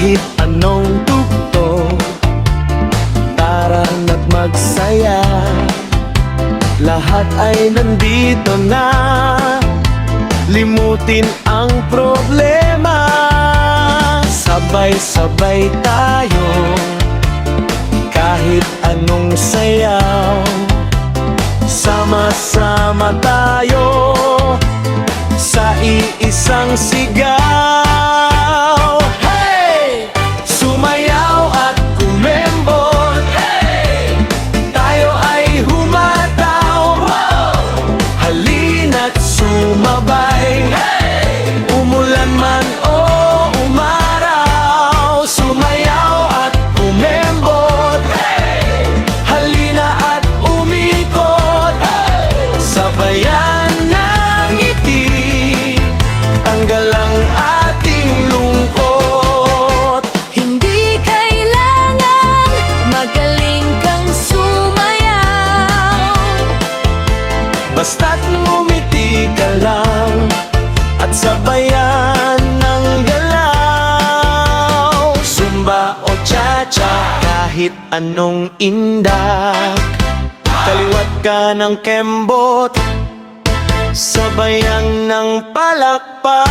Kahit anong tugtog, tara na't magsaya. Lahat ay nandito na, limutin ang problema. Sabay-sabay tayo, kahit anong sayaw. Sama-sama tayo sa iisang sigaw. Hey! Sumayaw at kumembot. Hey! Tayo ay humataw. Wow! Halina't sumabay. Hey! Umulan man o umaraw, sumayaw at kumembot. Hey! Halina at umikot. Hey! Sabayan ng ngiti, tanggal ang ating lungkot. Hindi kailangan magaling kang sumayaw, Basta't ngumiti ka lang at sabayan ng galaw. Zumba o cha-cha, kahit anong indak. Kaliwat ka ng kembot, sabayan ng palakpak.